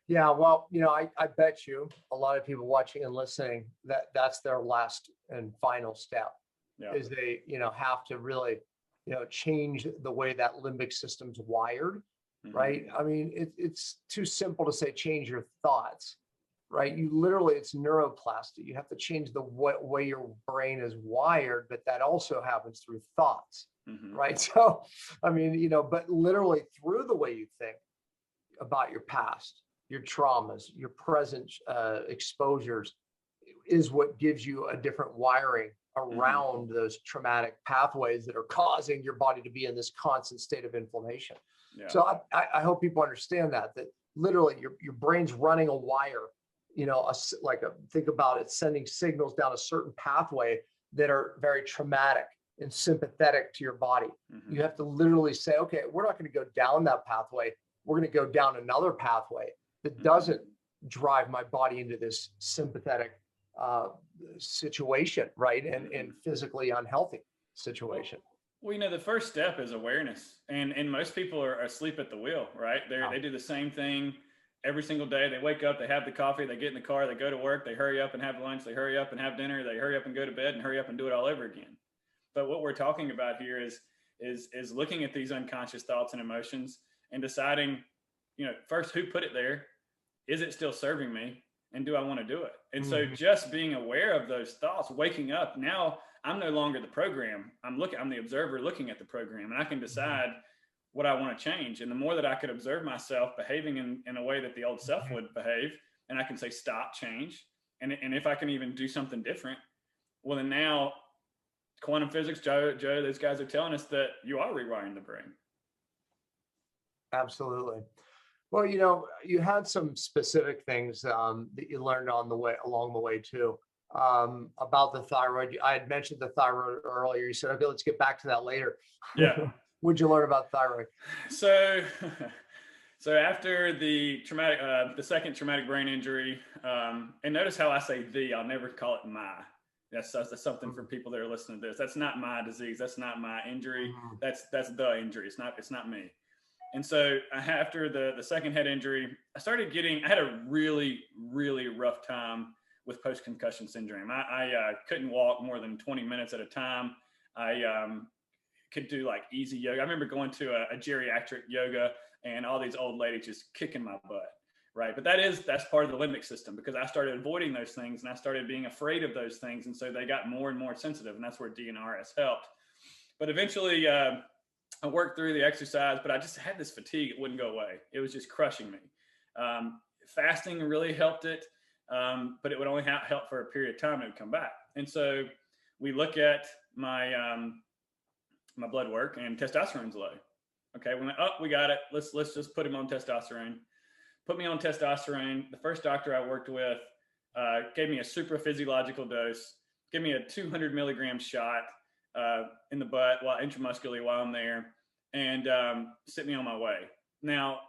Speaker 1: Yeah, well, I bet you a lot of people watching and listening that's their last and final step
Speaker 3: Yeah.
Speaker 1: is they, have to really, change the way that limbic system's wired, right? I mean, it's too simple to say change your thoughts, right? You literally, it's neuroplasticity. You have to change the way your brain is wired, but that also happens through thoughts, right? So, I mean, but literally through the way you think about your past, your traumas, your present exposures is what gives you a different wiring around those traumatic pathways that are causing your body to be in this constant state of inflammation.
Speaker 3: Yeah.
Speaker 1: So I hope people understand that literally your brain's running a wire, think about it, sending signals down a certain pathway that are very traumatic and sympathetic to your body. You have to literally say, okay, we're not going to go down that pathway. We're going to go down another pathway that doesn't drive my body into this sympathetic situation, right? And physically unhealthy situation.
Speaker 3: Well, the first step is awareness, and most people are asleep at the wheel, right? They do the same thing every single day. They wake up, they have the coffee, they get in the car, they go to work, they hurry up and have lunch, they hurry up and have dinner, they hurry up and go to bed, and hurry up and do it all over again. But what we're talking about here is looking at these unconscious thoughts and emotions and deciding, first, who put it there? Is it still serving me? And do I want to do it? And so just being aware of those thoughts, waking up, now I'm no longer the program. I'm the observer looking at the program, and I can decide what I want to change. And the more that I could observe myself behaving in a way that the old self would behave, and I can say, stop, change. And if I can even do something different, well, then now quantum physics, Joe, those guys are telling us that you are rewiring the brain.
Speaker 1: Absolutely. Well, you had some specific things that you learned along the way too, about the thyroid. I had mentioned the thyroid earlier. You said, okay, let's get back to that later.
Speaker 3: Yeah.
Speaker 1: What'd you learn about thyroid?
Speaker 3: So after the second traumatic brain injury, and notice how I say I'll never call it my. That's something for people that are listening to this. That's not my disease. That's not my injury. That's the injury. It's not me. And so after the second head injury, I had a really, really rough time with post-concussion syndrome. I couldn't walk more than 20 minutes at a time. I could do like easy yoga. I remember going to a geriatric yoga and all these old ladies just kicking my butt, right? But that's part of the limbic system, because I started avoiding those things and I started being afraid of those things. And so they got more and more sensitive, and that's where DNR has helped. But eventually, I worked through the exercise, but I just had this fatigue. It wouldn't go away. It was just crushing me. Fasting really helped it, but it would only help for a period of time. It would come back. And so we look at my my blood work, and testosterone's low. Okay, we got it. Let's just put him on testosterone. Put me on testosterone. The first doctor I worked with gave me a super physiological dose, gave me a 200 milligram shot in the butt intramuscularly while I'm there, and sent me on my way. Now,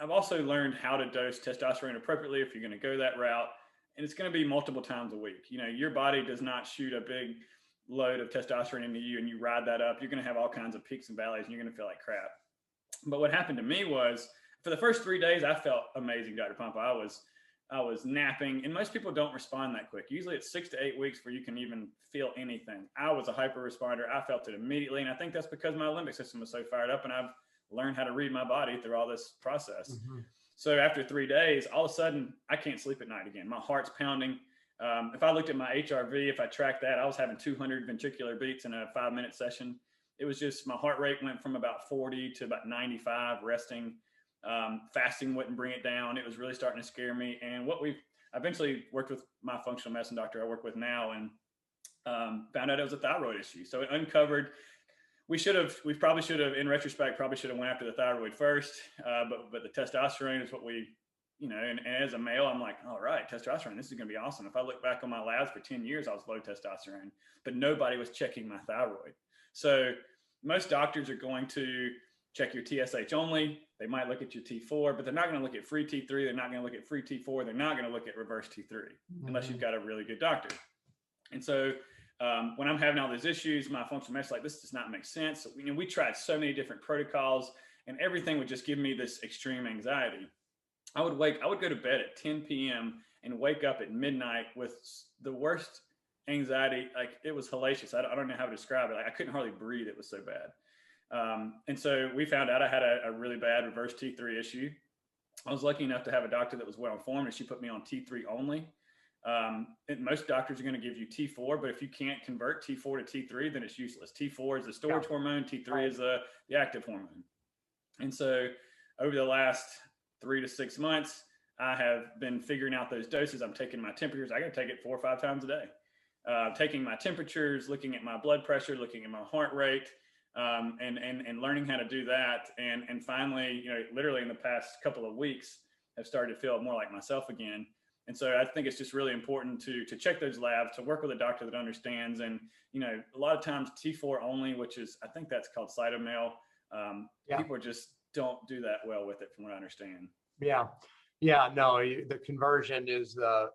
Speaker 3: I've also learned how to dose testosterone appropriately if you're going to go that route, and it's going to be multiple times a week. Your body does not shoot a big load of testosterone into you and you ride that up. You're going to have all kinds of peaks and valleys, and you're going to feel like crap. But what happened to me was, for the first 3 days, I felt amazing, Dr. Pompa. I was napping, and most people don't respond that quick. Usually it's 6 to 8 weeks before you can even feel anything. I was a hyper responder. I felt it immediately. And I think that's because my limbic system was so fired up, and I've learned how to read my body through all this process. So after 3 days, all of a sudden I can't sleep at night again. My heart's pounding. If I looked at my HRV, if I tracked that, I was having 200 ventricular beats in a 5-minute session. It was just, my heart rate went from about 40 to about 95 resting. Fasting wouldn't bring it down. It was really starting to scare me. And I eventually worked with my functional medicine doctor I work with now, and found out it was a thyroid issue. So it uncovered, we probably should have, in retrospect, went after the thyroid first. But the testosterone is what we, and as a male, I'm like, all right, testosterone, this is going to be awesome. If I look back on my labs for 10 years, I was low testosterone, but nobody was checking my thyroid. So most doctors are going to check your TSH only. They might look at your T4, but they're not going to look at free T3. They're not going to look at free T4. They're not going to look at reverse T3 unless you've got a really good doctor. And so when I'm having all these issues, my functional medicine's like, this does not make sense. So, we tried so many different protocols, and everything would just give me this extreme anxiety. I would go to bed at 10 p.m. and wake up at midnight with the worst anxiety. Like, it was hellacious. I don't know how to describe it. Like, I couldn't hardly breathe. It was so bad. And so we found out I had a really bad reverse T3 issue. I was lucky enough to have a doctor that was well informed, and she put me on T3 only. And most doctors are going to give you T4, but if you can't convert T4 to T3, then it's useless. T4 is the storage hormone. T3 is the active hormone. And so over the last 3 to 6 months, I have been figuring out those doses. I'm taking my temperatures. I got to take it 4 or 5 times a day. Taking my temperatures, looking at my blood pressure, looking at my heart rate, and learning how to do that. And finally, you know, literally in the past couple of weeks, I've started to feel more like myself again. And so I think it's just really important to check those labs, to work with a doctor that understands. And, you know, a lot of times T4 only, which is, I think that's called cytomel. People just don't do that well with it, from what I understand.
Speaker 1: Yeah. No, the conversion is the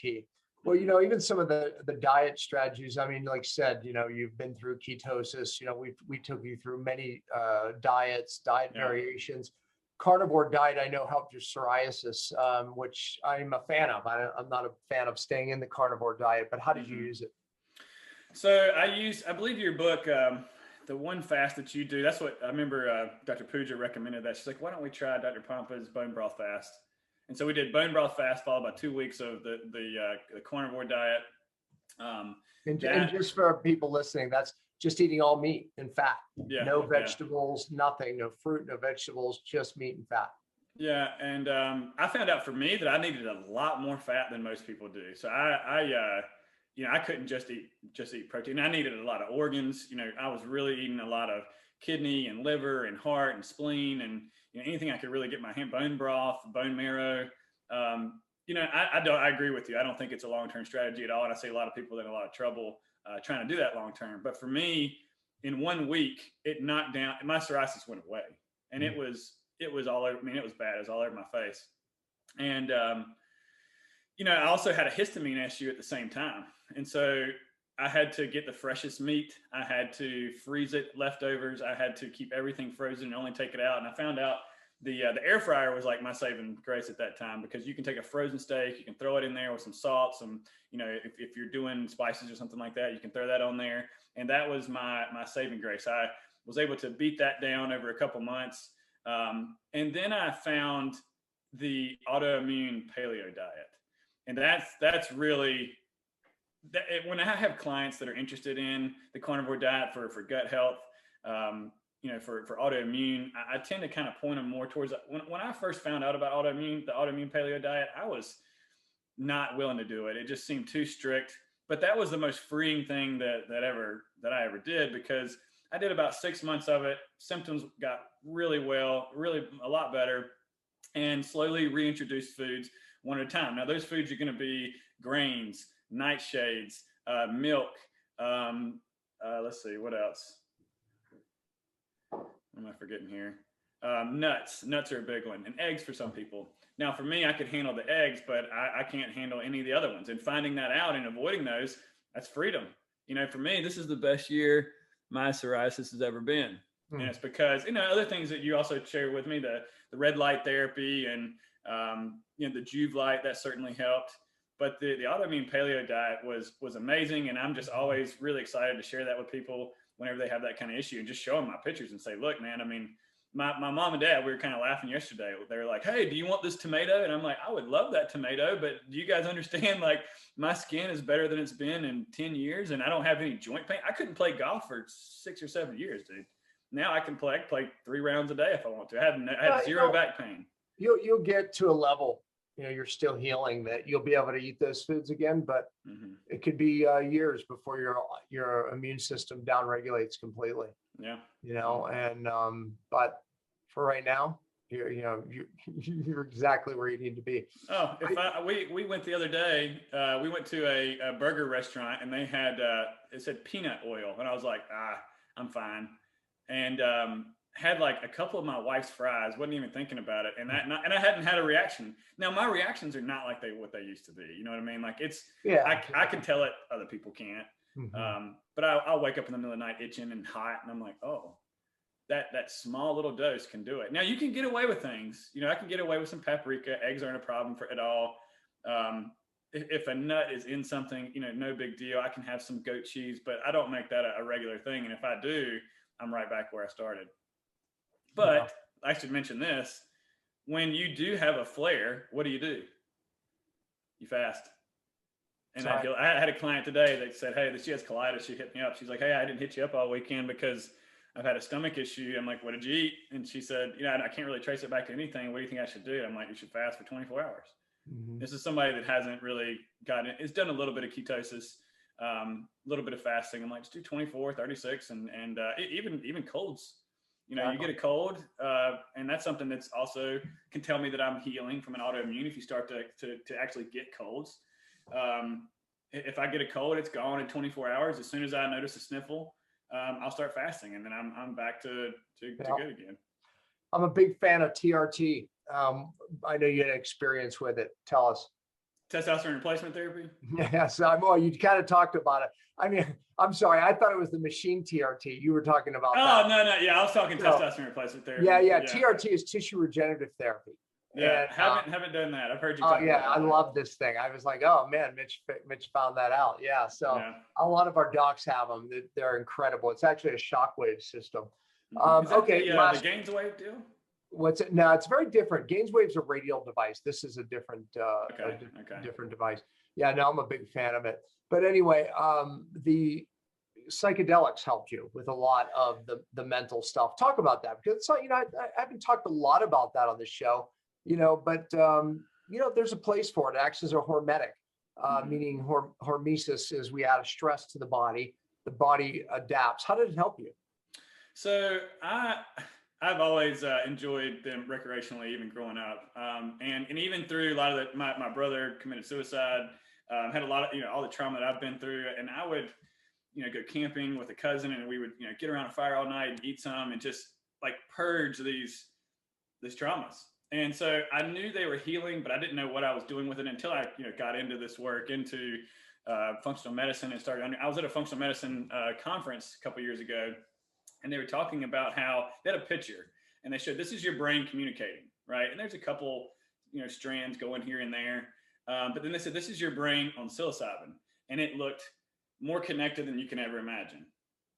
Speaker 1: key. Well, you know, even some of the diet strategies, I mean, like I said, you know, you've been through ketosis, you know, we took you through many diet variations. Carnivore diet, I know, helped your psoriasis, which I'm a fan of. I'm not a fan of staying in the carnivore diet, but how did you use it?
Speaker 3: So I believe your book, the one fast that you do, that's what I remember. Dr. Pooja recommended that. She's like, why don't we try Dr. Pompa's bone broth fast? And so we did bone broth fast, followed by 2 weeks of the carnivore diet.
Speaker 1: And just for people listening, that's just eating all meat and fat. No vegetables, nothing, no fruit, no vegetables, just meat and fat.
Speaker 3: Yeah, and I found out for me that I needed a lot more fat than most people do. So I couldn't just eat protein. I needed a lot of organs. You know, I was really eating a lot of kidney and liver and heart and spleen, and you know, anything I could really get my hand, bone broth, bone marrow. You know, I agree with you. I don't think it's a long-term strategy at all. And I see a lot of people that are in a lot of trouble trying to do that long-term. But for me, in 1 week, it knocked down, my psoriasis went away, and it was all over. I mean, it was bad. It was all over my face. And, you know, I also had a histamine issue at the same time. And so I had to get the freshest meat. I had to freeze it, leftovers. I had to keep everything frozen and only take it out. And I found out the air fryer was like my saving grace at that time, because you can take a frozen steak, you can throw it in there with some salt, some, you know, if you're doing spices or something like that, you can throw that on there. And that was my saving grace. I was able to beat that down over a couple months. And then I found the autoimmune paleo diet. And that's really, when I have clients that are interested in the carnivore diet for gut health, you know, for autoimmune, I tend to kind of point them more towards, when I first found out about the autoimmune paleo diet, I was not willing to do it. It just seemed too strict, but that was the most freeing thing that I ever did, because I did about 6 months of it. Symptoms got really a lot better, and slowly reintroduced foods one at a time. Now, those foods are going to be grains, nightshades, milk. Let's see, what else? What am I forgetting here? Nuts. Nuts are a big one, and eggs for some people. Now, for me, I could handle the eggs, but I can't handle any of the other ones. And finding that out and avoiding those, that's freedom. You know, for me, this is the best year my psoriasis has ever been. And it's because, you know, other things that you also share with me, the red light therapy and, you know, the Juve light, that certainly helped. But the autoimmune paleo diet was amazing. And I'm just always really excited to share that with people whenever they have that kind of issue, and just show them my pictures and say, look, man, I mean, my mom and dad, we were kind of laughing yesterday. They were like, hey, do you want this tomato? And I'm like, I would love that tomato, but do you guys understand, like, my skin is better than it's been in 10 years and I don't have any joint pain. I couldn't play golf for 6 or 7 years, dude. Now I can play 3 rounds a day if I want to. I have zero back pain.
Speaker 1: You'll get to a level, you know, you're still healing, that you'll be able to eat those foods again, but it could be years before your immune system downregulates completely.
Speaker 3: Yeah.
Speaker 1: You know, and but for right now, you're exactly where you need to be.
Speaker 3: Oh, we went the other day, we went to a burger restaurant, and they had it said peanut oil, and I was like, I'm fine. And had like a couple of my wife's fries, wasn't even thinking about it, and I hadn't had a reaction. Now my reactions are not like what they used to be. You know what I mean? Like, it's, I can tell it, other people can't. But I'll wake up in the middle of the night itching and hot, and I'm like, oh, that small little dose can do it. Now you can get away with things. I can get away with some paprika. Eggs aren't a problem at all. If a nut is in something, no big deal. I can have some goat cheese, but I don't make that a regular thing. And if I do, I'm right back where I started. But I should mention this. When you do have a flare, what do? You fast. And I had a client today that said, hey, she has colitis. She hit me up. She's like, hey, I didn't hit you up all weekend because I've had a stomach issue. I'm like, what did you eat? And she said, I can't really trace it back to anything. What do you think I should do? I'm like, you should fast for 24 hours. Mm-hmm. This is somebody that hasn't really gotten it. It's done a little bit of ketosis, a little bit of fasting. I'm like, just do 24, 36, and even colds. You get a cold, and that's something that's also can tell me that I'm healing from an autoimmune. If you start to actually get colds, if I get a cold, it's gone in 24 hours. As soon as I notice a sniffle, I'll start fasting, and then I'm back to good again.
Speaker 1: I'm a big fan of TRT. I know you had experience with it. Tell us.
Speaker 3: Testosterone replacement therapy?
Speaker 1: Yes. You kind of talked about it. I mean, I'm sorry. I thought it was the machine TRT. You were talking about that.
Speaker 3: No. Yeah, I was talking testosterone replacement therapy.
Speaker 1: Yeah. TRT is tissue regenerative therapy.
Speaker 3: Yeah, and, haven't done that. I've heard you talk about that.
Speaker 1: I love this thing. I was like, oh man, Mitch found that out. Yeah. So a lot of our docs have them. They're incredible. It's actually a shockwave system. Okay.
Speaker 3: The Gainswave deal?
Speaker 1: What's it? No, it's very different. Gainswave's a radial device. This is a different, different device. Yeah, no, I'm a big fan of it. But anyway, the psychedelics helped you with a lot of the mental stuff. Talk about that, because I haven't talked a lot about that on this show. But there's a place for it. It acts as a hormetic, meaning hormesis is we add a stress to the body adapts. How did it help you?
Speaker 3: So I've always enjoyed them recreationally, even growing up, and even through a lot of my brother committed suicide, had a lot of all the trauma that I've been through, and I would go camping with a cousin, and we would get around a fire all night and eat some and just like purge these traumas. And so I knew they were healing, but I didn't know what I was doing with it until I got into this work, into functional medicine, and started. I was at a functional medicine conference a couple years ago. And they were talking about how they had a picture, and they showed this is your brain communicating, right? And there's a couple, strands going here and there. But then they said, this is your brain on psilocybin. And it looked more connected than you can ever imagine.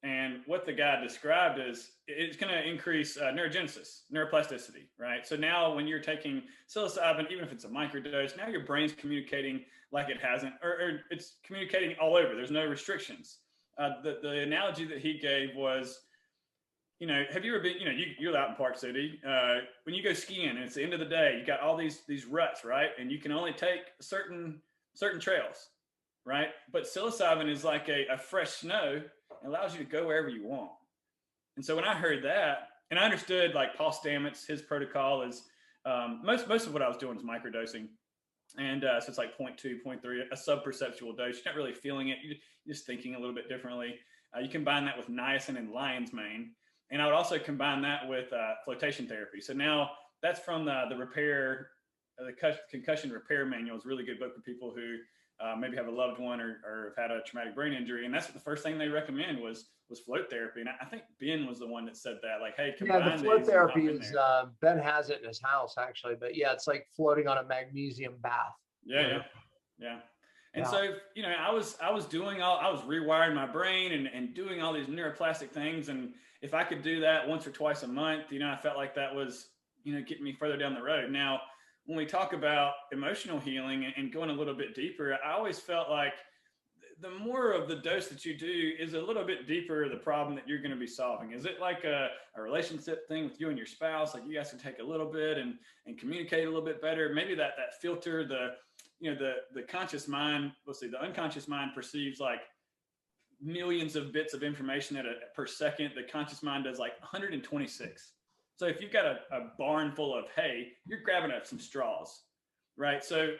Speaker 3: And what the guy described is it's going to increase neurogenesis, neuroplasticity, right? So now when you're taking psilocybin, even if it's a microdose, now your brain's communicating like it hasn't, or it's communicating all over. There's no restrictions. The analogy that he gave was, have you ever been, you're out in Park City, when you go skiing and it's the end of the day, you got all these ruts, right? And you can only take certain trails, right? But psilocybin is like a fresh snow and allows you to go wherever you want. And so when I heard that, and I understood like Paul Stamets, his protocol is, most of what I was doing is microdosing. And so it's like 0.2, 0.3, a sub-perceptual dose. You're not really feeling it. You're just thinking a little bit differently. You combine that with niacin and lion's mane. And I would also combine that with flotation therapy. So now that's from the concussion repair manual. Is a really good book for people who maybe have a loved one or have had a traumatic brain injury. And that's what the first thing they recommend was float therapy. And I think Ben was the one that said that, like, hey, combine
Speaker 1: the float therapy is Ben has it in his house actually, but yeah, it's like floating on a magnesium bath.
Speaker 3: Yeah. And so, I was rewiring my brain and doing all these neuroplastic things. And if I could do that once or twice a month, I felt like that was, getting me further down the road. Now, when we talk about emotional healing and going a little bit deeper, I always felt like the more of the dose that you do is a little bit deeper the problem that you're going to be solving. Is it like a relationship thing with you and your spouse? Like you guys can take a little bit and communicate a little bit better. Maybe that filter, the conscious mind, the unconscious mind perceives like millions of bits of information per second. The conscious mind does like 126. So if you've got a barn full of hay, you're grabbing up some straws, right? So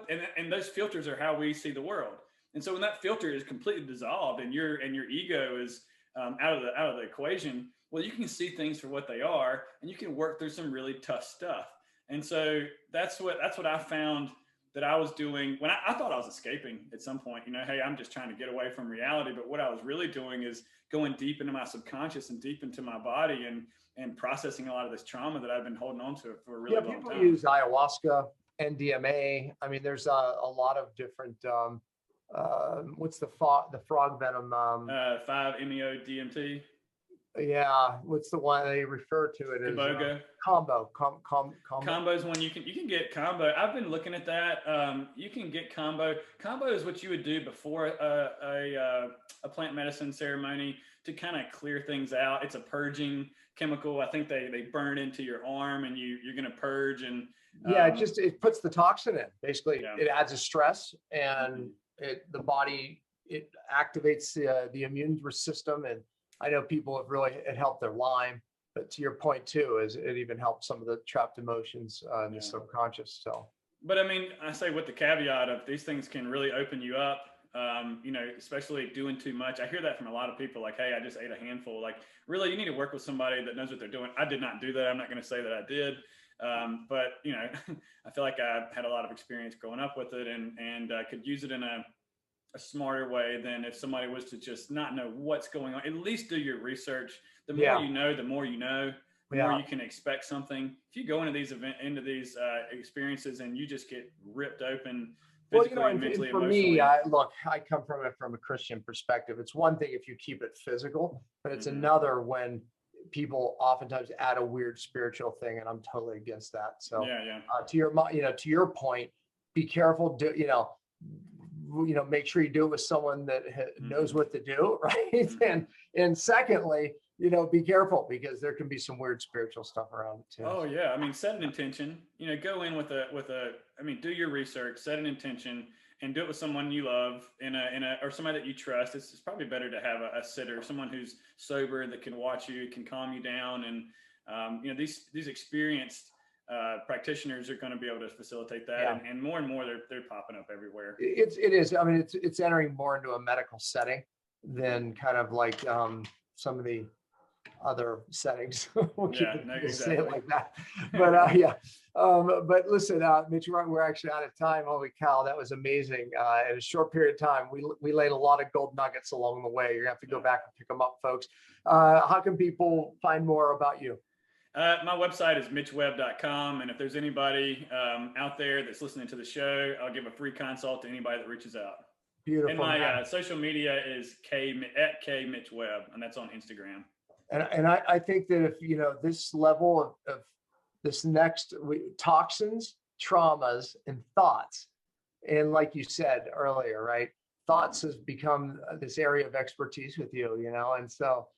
Speaker 3: and those filters are how we see the world. And so when that filter is completely dissolved and your ego is out of the equation, well, you can see things for what they are, and you can work through some really tough stuff. And so that's what I found that I was doing when I thought I was escaping at some point. Hey, I'm just trying to get away from reality. But what I was really doing is going deep into my subconscious and deep into my body and processing a lot of this trauma that I've been holding on to for a really long
Speaker 1: People
Speaker 3: time.
Speaker 1: use ayahuasca, NDMA. I mean, there's a lot of different, what's the frog venom?
Speaker 3: 5-MeO-DMT.
Speaker 1: Yeah, what's the one they refer to it as?
Speaker 3: Iboga.
Speaker 1: Combo.
Speaker 3: Combo is one you can get combo. I've been looking at that. You can get combo. Combo is what you would do before a plant medicine ceremony to kind of clear things out. It's a purging chemical. I think they burn it into your arm, and you're going to purge. And
Speaker 1: it puts the toxin in. Basically,
Speaker 3: Yeah.
Speaker 1: it adds a stress, and the body, it activates the immune system. And I know people it helped their Lyme, but to your point too, is it even helped some of the trapped emotions in the subconscious. So,
Speaker 3: but I mean, I say with the caveat of these things can really open you up. Especially doing too much. I hear that from a lot of people, like, hey, I just ate a handful. Like, really, you need to work with somebody that knows what they're doing. I did not do that. I'm not going to say that I did. But I feel like I had a lot of experience growing up with it, and could use it in a smarter way than if somebody was to just not know what's going on. At least do your research. The more you know, the more you know, the more you can expect something. If you go into these experiences and you just get ripped open physically, mentally,
Speaker 1: for
Speaker 3: emotionally.
Speaker 1: me, I come from it from a Christian perspective. It's one thing if you keep it physical, but it's another when people oftentimes add a weird spiritual thing, and I'm totally against that. So, to your point, be careful. Make sure you do it with someone that knows what to do, right? And secondly, be careful, because there can be some weird spiritual stuff around it too.
Speaker 3: Oh yeah. I mean, set an intention, go in with do your research, set an intention, and do it with someone you love or somebody that you trust. It's probably better to have a sitter, someone who's sober, that can watch you, can calm you down. And, these experienced practitioners are going to be able to facilitate that. And more they're popping up everywhere.
Speaker 1: It is. I mean, it's entering more into a medical setting than kind of like some of the other settings. Say it like that. But but listen, Mitch, we're actually out of time. Holy cow, that was amazing. In a short period of time, we laid a lot of gold nuggets along the way. You're gonna have to go back and pick them up, folks. How can people find more about you?
Speaker 3: My website is mitchwebb.com, and if there's anybody out there that's listening to the show, I'll give a free consult to anybody that reaches out.
Speaker 1: Beautiful.
Speaker 3: And my social media is @KMitchWebb, and that's on Instagram.
Speaker 1: And I think that if this level of this next toxins, traumas, and thoughts, and like you said earlier, right? Thoughts has become this area of expertise with you, and so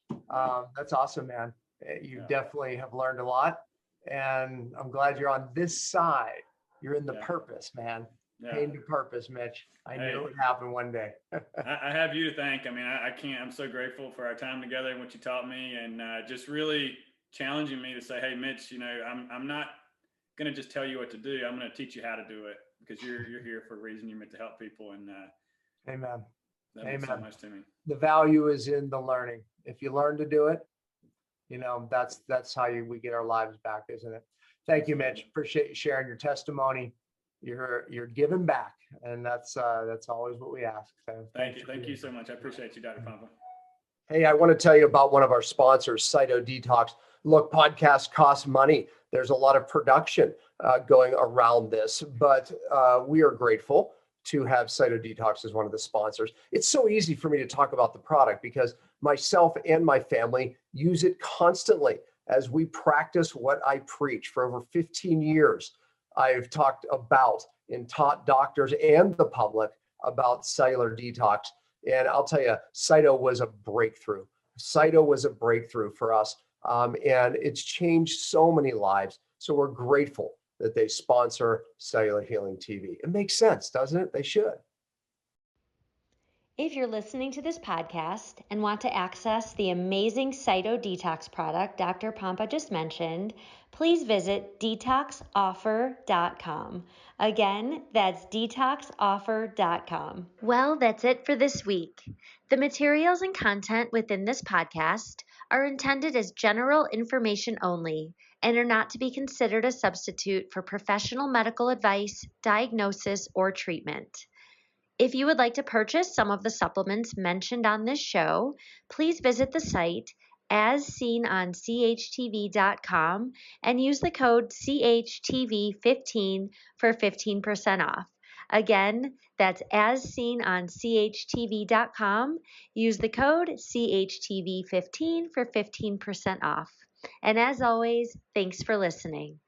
Speaker 1: that's awesome, man. You definitely have learned a lot, and I'm glad you're on this side. You're in the purpose, man. Pain to purpose, Mitch. I knew it would happen one day.
Speaker 3: I have you to thank. I mean, I can't. I'm so grateful for our time together and what you taught me, and just really challenging me to say, hey, Mitch, I'm not going to just tell you what to do. I'm going to teach you how to do it, because you're here for a reason. You're meant to help people, and
Speaker 1: amen.
Speaker 3: That means so much to me.
Speaker 1: The value is in the learning. If you learn to do it, that's how we get our lives back, isn't it? Thank you, Mitch. Appreciate you sharing your testimony. You're giving back, and that's always what we ask. So
Speaker 3: thank you so much. I appreciate you, Dr. Pompa.
Speaker 1: Hey, I want to tell you about one of our sponsors, Detox. Look, podcasts cost money. There's a lot of production going around this, but we are grateful to have Detox as one of the sponsors. It's so easy for me to talk about the product because myself and my family use it constantly as we practice what I preach. For over 15 years, I've talked about and taught doctors and the public about cellular detox. And I'll tell you, Cyto was a breakthrough. Cyto was a breakthrough for us. And it's changed so many lives. So we're grateful that they sponsor Cellular Healing TV. It makes sense, doesn't it? They should.
Speaker 2: If you're listening to this podcast and want to access the amazing Cyto Detox product Dr. Pompa just mentioned, please visit detoxoffer.com. Again, that's detoxoffer.com. Well, that's it for this week. The materials and content within this podcast are intended as general information only and are not to be considered a substitute for professional medical advice, diagnosis, or treatment. If you would like to purchase some of the supplements mentioned on this show, please visit the site as seen on CHTV.com and use the code CHTV15 for 15% off. Again, that's as seen on CHTV.com. Use the code CHTV15 for 15% off. And as always, thanks for listening.